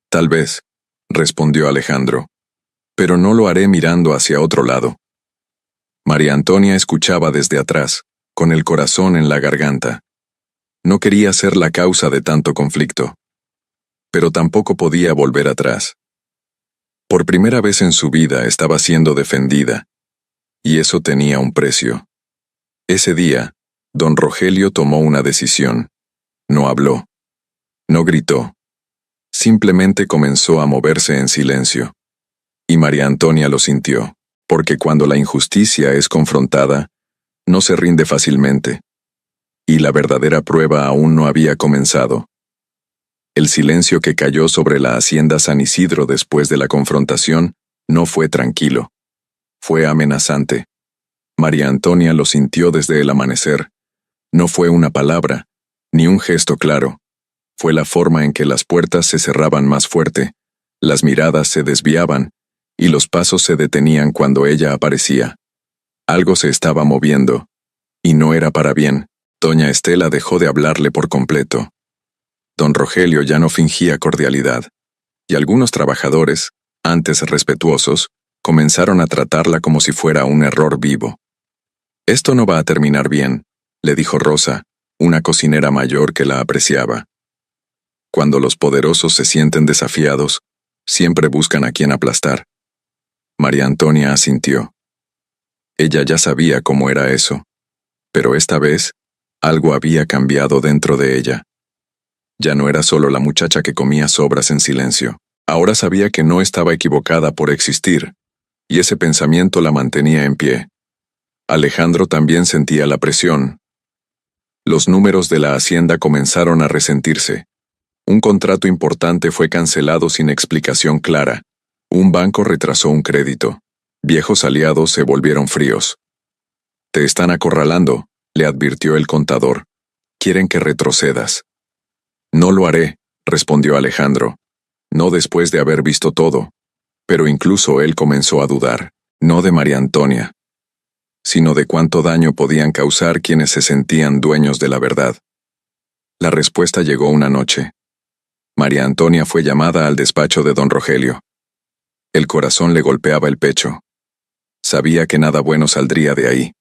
«Tal vez», respondió Alejandro, «pero no lo haré mirando hacia otro lado». María Antonia escuchaba desde atrás, con el corazón en la garganta. No quería ser la causa de tanto conflicto. Pero tampoco podía volver atrás. Por primera vez en su vida estaba siendo defendida, y eso tenía un precio. Ese día, don Rogelio tomó una decisión. No habló. No gritó. Simplemente comenzó a moverse en silencio. Y María Antonia lo sintió, porque cuando la injusticia es confrontada, no se rinde fácilmente. Y la verdadera prueba aún no había comenzado. El silencio que cayó sobre la hacienda San Isidro después de la confrontación no fue tranquilo. Fue amenazante. María Antonia lo sintió desde el amanecer. No fue una palabra, ni un gesto claro. Fue la forma en que las puertas se cerraban más fuerte, las miradas se desviaban, y los pasos se detenían cuando ella aparecía. Algo se estaba moviendo, y no era para bien. Doña Estela dejó de hablarle por completo. Don Rogelio ya no fingía cordialidad, y algunos trabajadores, antes respetuosos, comenzaron a tratarla como si fuera un error vivo. «Esto no va a terminar bien», le dijo Rosa, una cocinera mayor que la apreciaba. Cuando los poderosos se sienten desafiados, siempre buscan a quien aplastar. María Antonia asintió. Ella ya sabía cómo era eso, pero esta vez, algo había cambiado dentro de ella. Ya no era solo la muchacha que comía sobras en silencio. Ahora sabía que no estaba equivocada por existir, y ese pensamiento la mantenía en pie. Alejandro también sentía la presión. Los números de la hacienda comenzaron a resentirse. Un contrato importante fue cancelado sin explicación clara. Un banco retrasó un crédito. Viejos aliados se volvieron fríos. «Te están acorralando», le advirtió el contador. «Quieren que retrocedas». «No lo haré», respondió Alejandro. No después de haber visto todo. Pero incluso él comenzó a dudar, no de María Antonia, sino de cuánto daño podían causar quienes se sentían dueños de la verdad. La respuesta llegó una noche. María Antonia fue llamada al despacho de don Rogelio. El corazón le golpeaba el pecho. Sabía que nada bueno saldría de ahí.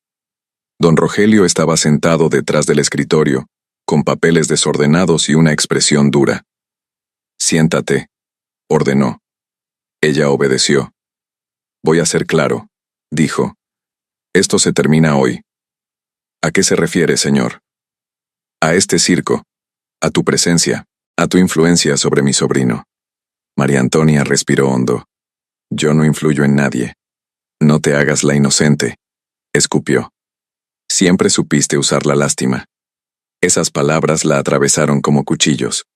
Don Rogelio estaba sentado detrás del escritorio, con papeles desordenados y una expresión dura. «Siéntate», ordenó. Ella obedeció. «Voy a ser claro», dijo. «Esto se termina hoy». «¿A qué se refiere, señor?» «A este circo, a tu presencia, a tu influencia sobre mi sobrino». María Antonia respiró hondo. «Yo no influyo en nadie». «No te hagas la inocente», escupió. «Siempre supiste usar la lástima». Esas palabras la atravesaron como cuchillos.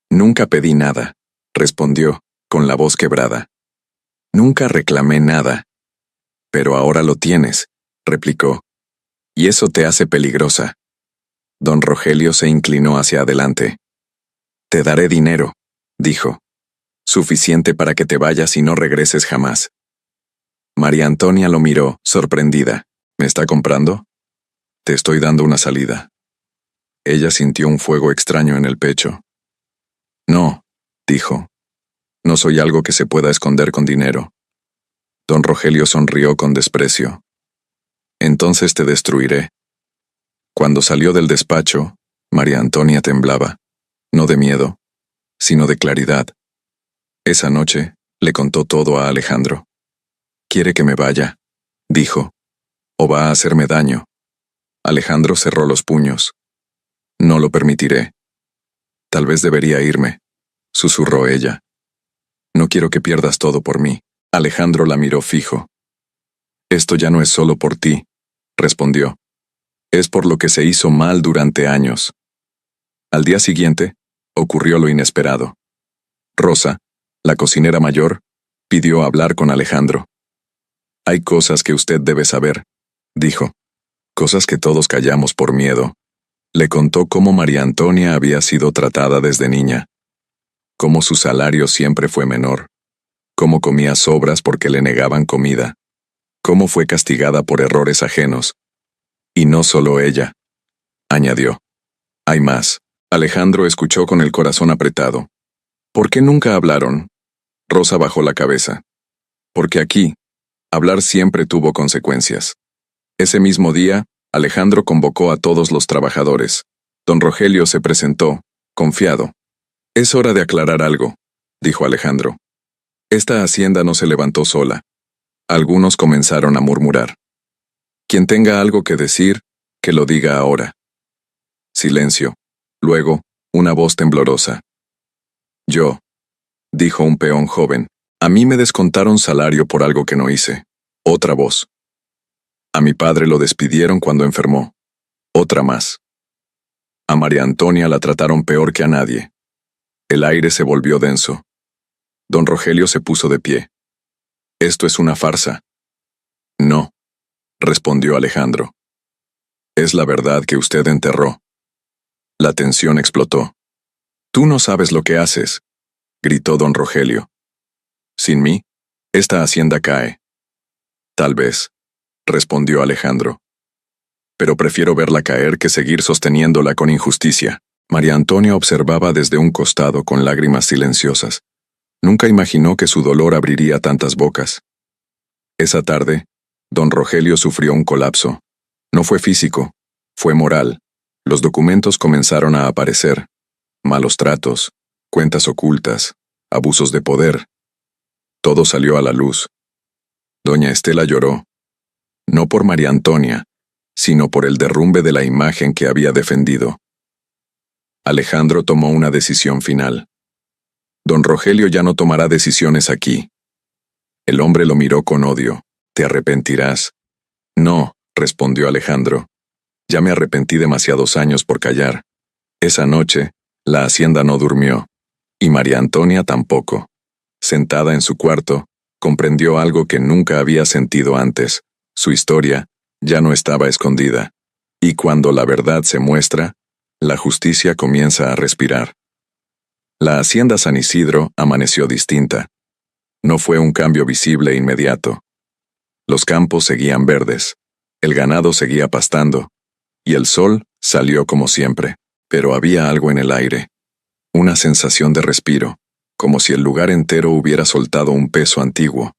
«Nunca pedí nada», respondió, con la voz quebrada. «Nunca reclamé nada». «Pero ahora lo tienes», replicó. «Y eso te hace peligrosa». Don Rogelio se inclinó hacia adelante. «Te daré dinero», dijo. «Suficiente para que te vayas y no regreses jamás». María Antonia lo miró, sorprendida. «¿Me está comprando?» «Te estoy dando una salida». Ella sintió un fuego extraño en el pecho. «No», dijo. «No soy algo que se pueda esconder con dinero». Don Rogelio sonrió con desprecio. «Entonces te destruiré». Cuando salió del despacho, María Antonia temblaba, no de miedo, sino de claridad. Esa noche le contó todo a Alejandro. «¿Quiere que me vaya?», dijo. «¿O va a hacerme daño?». Alejandro cerró los puños. «No lo permitiré». «Tal vez debería irme», susurró ella. «No quiero que pierdas todo por mí». Alejandro la miró fijo. «Esto ya no es solo por ti», respondió. «Es por lo que se hizo mal durante años». Al día siguiente, ocurrió lo inesperado. Rosa, la cocinera mayor, pidió hablar con Alejandro. «Hay cosas que usted debe saber», dijo. «Cosas que todos callamos por miedo». Le contó cómo María Antonia había sido tratada desde niña, cómo su salario siempre fue menor, cómo comía sobras porque le negaban comida, cómo fue castigada por errores ajenos. «Y no solo ella», añadió. «Hay más». Alejandro escuchó con el corazón apretado. «¿Por qué nunca hablaron?». Rosa bajó la cabeza. «Porque aquí, hablar siempre tuvo consecuencias». Ese mismo día, Alejandro convocó a todos los trabajadores. Don Rogelio se presentó, confiado. «Es hora de aclarar algo», dijo Alejandro. «Esta hacienda no se levantó sola». Algunos comenzaron a murmurar. «Quien tenga algo que decir, que lo diga ahora». Silencio. Luego, una voz temblorosa. «Yo», dijo un peón joven. «A mí me descontaron salario por algo que no hice». Otra voz. «A mi padre lo despidieron cuando enfermó». Otra más. «A María Antonia la trataron peor que a nadie». El aire se volvió denso. Don Rogelio se puso de pie. «Esto es una farsa». «No», respondió Alejandro. «Es la verdad que usted enterró». La tensión explotó. Tú no sabes lo que haces, gritó don Rogelio. Sin mí, esta hacienda cae. Tal vez, respondió Alejandro. Pero prefiero verla caer que seguir sosteniéndola con injusticia. María Antonia observaba desde un costado con lágrimas silenciosas. Nunca imaginó que su dolor abriría tantas bocas. Esa tarde, don Rogelio sufrió un colapso. No fue físico, fue moral. Los documentos comenzaron a aparecer. Malos tratos, cuentas ocultas, abusos de poder. Todo salió a la luz. Doña Estela lloró. No por María Antonia, sino por el derrumbe de la imagen que había defendido. Alejandro tomó una decisión final. Don Rogelio ya no tomará decisiones aquí. El hombre lo miró con odio. ¿Te arrepentirás? No, respondió Alejandro. Ya me arrepentí demasiados años por callar. Esa noche, la hacienda no durmió. Y María Antonia tampoco. Sentada en su cuarto, comprendió algo que nunca había sentido antes. Su historia ya no estaba escondida. Y cuando la verdad se muestra, la justicia comienza a respirar. La hacienda San Isidro amaneció distinta. No fue un cambio visible e inmediato. Los campos seguían verdes, el ganado seguía pastando, y el sol salió como siempre, pero había algo en el aire. Una sensación de respiro, como si el lugar entero hubiera soltado un peso antiguo.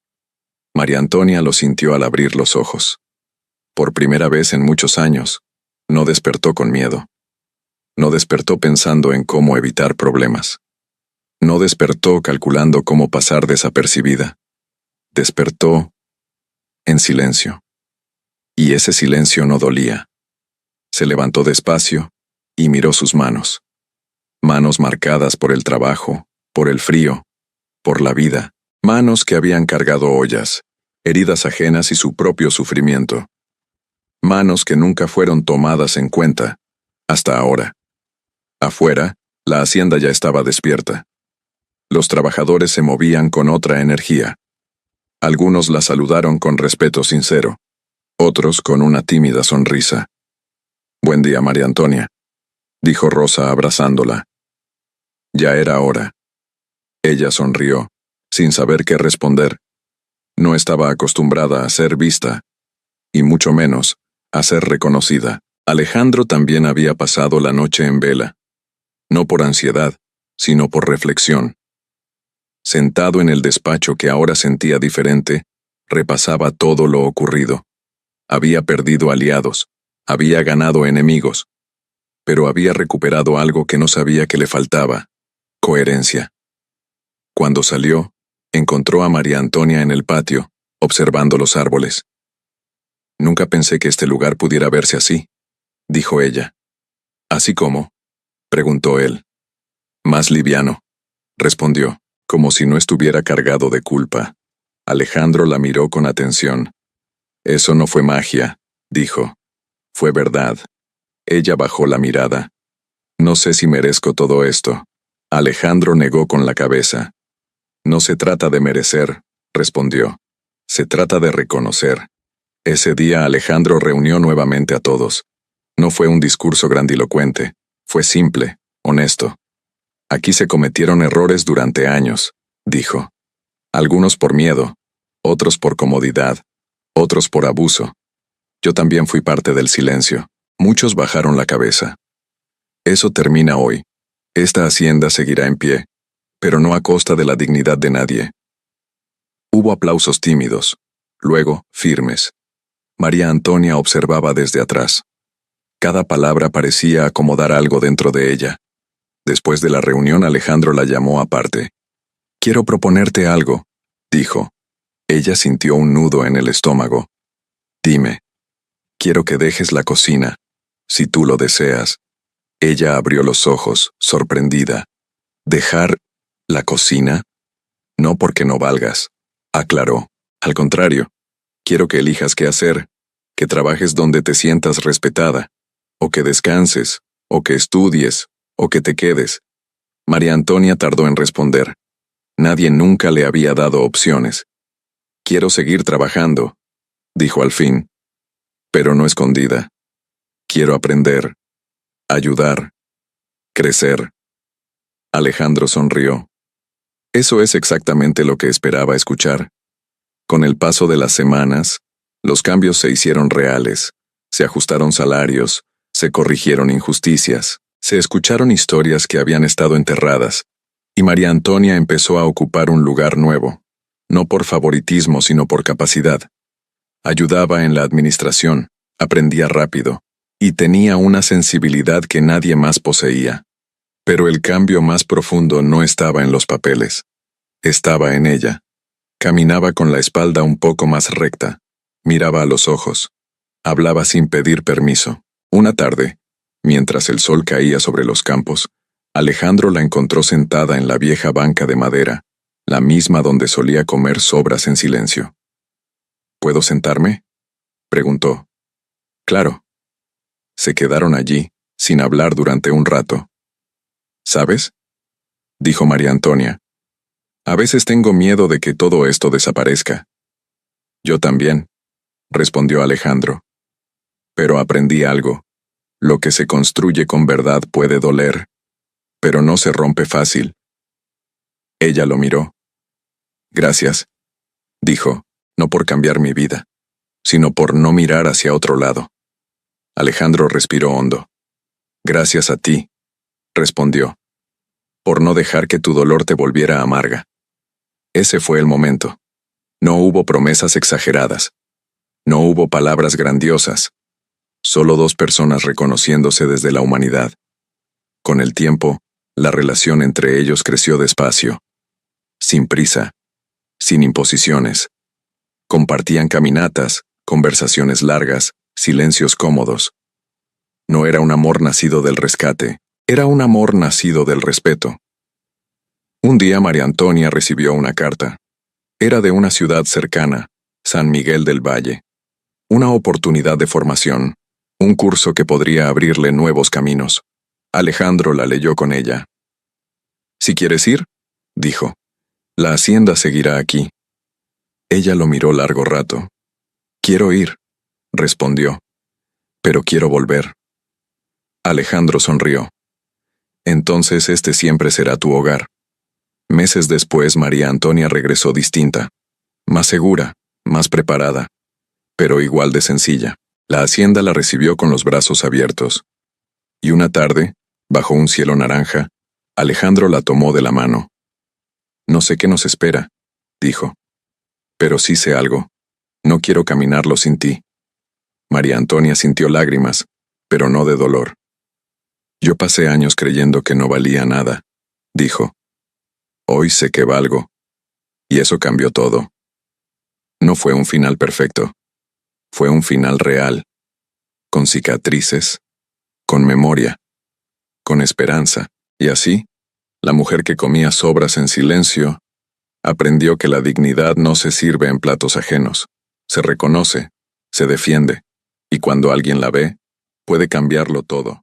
María Antonia lo sintió al abrir los ojos. Por primera vez en muchos años, no despertó con miedo. No despertó pensando en cómo evitar problemas. No despertó calculando cómo pasar desapercibida. Despertó en silencio. Y ese silencio no dolía. Se levantó despacio y miró sus manos. Manos marcadas por el trabajo, por el frío, por la vida. Manos que habían cargado ollas, heridas ajenas y su propio sufrimiento. Manos que nunca fueron tomadas en cuenta, hasta ahora. Afuera, la hacienda ya estaba despierta. Los trabajadores se movían con otra energía. Algunos la saludaron con respeto sincero, otros con una tímida sonrisa. «Buen día, María Antonia», dijo Rosa abrazándola. Ya era hora. Ella sonrió, sin saber qué responder. No estaba acostumbrada a ser vista, y mucho menos a ser reconocida. Alejandro también había pasado la noche en vela, no por ansiedad, sino por reflexión. Sentado en el despacho que ahora sentía diferente, repasaba todo lo ocurrido. Había perdido aliados, había ganado enemigos, pero había recuperado algo que no sabía que le faltaba: coherencia. Cuando salió, encontró a María Antonia en el patio, observando los árboles. «Nunca pensé que este lugar pudiera verse así», dijo ella. «¿Así cómo?», preguntó él. «Más liviano», respondió, como si no estuviera cargado de culpa. Alejandro la miró con atención. «Eso no fue magia», dijo. «Fue verdad». Ella bajó la mirada. «No sé si merezco todo esto». Alejandro negó con la cabeza. «No se trata de merecer», respondió. «Se trata de reconocer». Ese día Alejandro reunió nuevamente a todos. No fue un discurso grandilocuente, fue simple, honesto. «Aquí se cometieron errores durante años», dijo. «Algunos por miedo, otros por comodidad, otros por abuso. Yo también fui parte del silencio». Muchos bajaron la cabeza. «Eso termina hoy. Esta hacienda seguirá en pie, pero no a costa de la dignidad de nadie». Hubo aplausos tímidos, luego firmes. María Antonia observaba desde atrás. Cada palabra parecía acomodar algo dentro de ella. Después de la reunión, Alejandro la llamó aparte. «Quiero proponerte algo», dijo. Ella sintió un nudo en el estómago. «Dime». «Quiero que dejes la cocina, si tú lo deseas». Ella abrió los ojos, sorprendida. «¿Dejar la cocina?» «No porque no valgas», aclaró. «Al contrario, quiero que elijas qué hacer, que trabajes donde te sientas respetada, o que descanses, o que estudies, o que te quedes». María Antonia tardó en responder. Nadie nunca le había dado opciones. «Quiero seguir trabajando», dijo al fin, pero no escondida. «Quiero aprender, ayudar, crecer». Alejandro sonrió. Eso es exactamente lo que esperaba escuchar. Con el paso de las semanas, los cambios se hicieron reales, se ajustaron salarios, se corrigieron injusticias, se escucharon historias que habían estado enterradas, y María Antonia empezó a ocupar un lugar nuevo, no por favoritismo sino por capacidad. Ayudaba en la administración, aprendía rápido, y tenía una sensibilidad que nadie más poseía. Pero el cambio más profundo no estaba en los papeles, estaba en ella. Caminaba con la espalda un poco más recta, miraba a los ojos, hablaba sin pedir permiso. Una tarde, mientras el sol caía sobre los campos, Alejandro la encontró sentada en la vieja banca de madera, la misma donde solía comer sobras en silencio. ¿Puedo sentarme?, preguntó. Claro. Se quedaron allí, sin hablar durante un rato. ¿Sabes?, dijo María Antonia. A veces tengo miedo de que todo esto desaparezca. Yo también, respondió Alejandro. Pero aprendí algo. Lo que se construye con verdad puede doler, pero no se rompe fácil. Ella lo miró. Gracias, dijo, no por cambiar mi vida, sino por no mirar hacia otro lado. Alejandro respiró hondo. Gracias a ti, respondió, por no dejar que tu dolor te volviera amarga. Ese fue el momento. No hubo promesas exageradas. No hubo palabras grandiosas. Solo dos personas reconociéndose desde la humanidad. Con el tiempo, la relación entre ellos creció despacio. Sin prisa. Sin imposiciones. Compartían caminatas, conversaciones largas, silencios cómodos. No era un amor nacido del rescate, era un amor nacido del respeto. Un día María Antonia recibió una carta. Era de una ciudad cercana, San Miguel del Valle. Una oportunidad de formación, un curso que podría abrirle nuevos caminos. Alejandro la leyó con ella. «¿Si quieres ir?», dijo. «La hacienda seguirá aquí». Ella lo miró largo rato. «Quiero ir», respondió. «Pero quiero volver». Alejandro sonrió. «Entonces este siempre será tu hogar». Meses después María Antonia regresó distinta, más segura, más preparada, pero igual de sencilla. La hacienda la recibió con los brazos abiertos. Y una tarde, bajo un cielo naranja, Alejandro la tomó de la mano. «No sé qué nos espera», dijo. «Pero sí sé algo. No quiero caminarlo sin ti». María Antonia sintió lágrimas, pero no de dolor. «Yo pasé años creyendo que no valía nada», dijo. «Hoy sé que valgo. Y eso cambió todo». No fue un final perfecto. Fue un final real. Con cicatrices, con memoria, con esperanza. Y así, la mujer que comía sobras en silencio, aprendió que la dignidad no se sirve en platos ajenos. Se reconoce, se defiende, y cuando alguien la ve, puede cambiarlo todo.